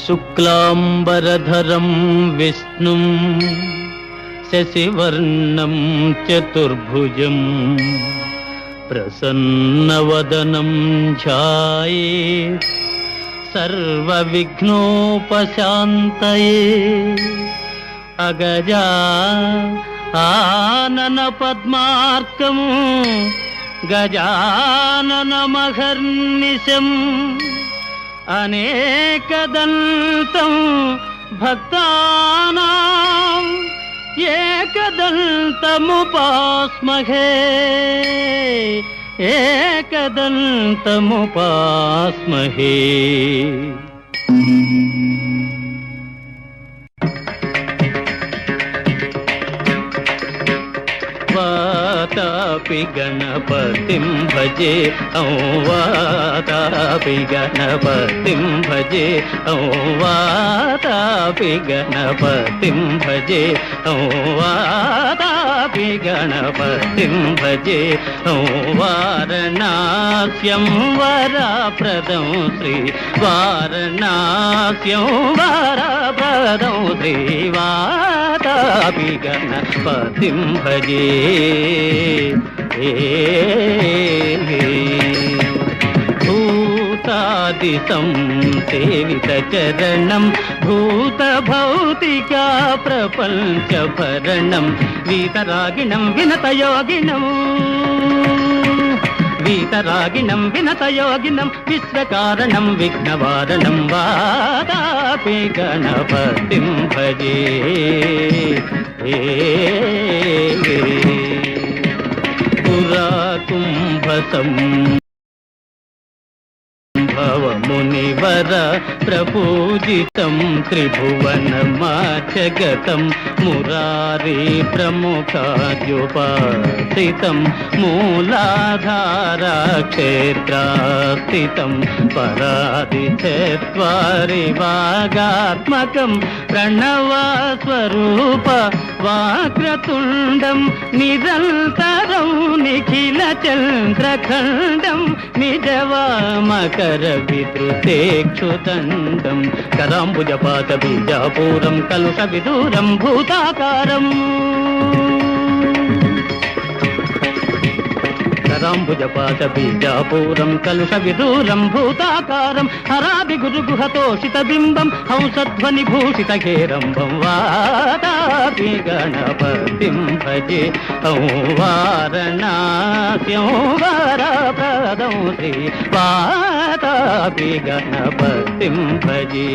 శుక్లాంబరధరం విష్ణుం శశివర్ణం చతుర్భుజం ప్రసన్నవదనం ధ్యాయేత్ సర్వవిఘ్నోపశాంతయే. అగజా ఆనన పద్మార్కం గజాననమహర్నిశం అనేకదంతం భక్తానాం ఏకదంతముపాస్మహే ఏకదంతముపాస్మహే. వాతాపి గణపతిం భజే వాతాపి గణపతిం భజే వాతాపి గణపతిం భజే వాతాపి గణపతిం భజే. వారణాస్యం వరప్రదం శ్రీ వారణాస్యం వరప్రదం శ్రీ వాతాపి గణపతిం భజే. భూతాదితం సేవిత చరణం భూత భౌతికా ప్రపంచ భరణం వీతరాగిణం వినతయోగినం వీతరాగిణం వినతయోగినం విశ్వకారణం విఘ్నవారణం వాతాపి గణపతిం భజే. పురా కుంభసం భవమునివర ప్రపూజితం త్రిభువనమాచగతం మురారీ ప్రముఖాద్యుపాసితం మూలాధారా క్షేత్రాస్థితం పరాది చత్వారి వాగాత్మకం ప్రణవస్వరూప వాక్రతుండం నిరంతరం నిఖిల చంద్రఖండం నిజవామకర విద్రుతేక్షుదండం కరాంబుజపాత బీజాపూరం కలుష విదూరం భూతాకారం కరాంబుజపాత బీజాపూరం కలుష విదూరం భూతాకారం హరాది గురుగుహతోషిత బింబం హంసధ్వని భూషిత కేరంబం వాతాపి గణపతిం భజే. వారణాస్యం వరప్రదం శ్రీ వాతాపి గణపతిం భజే.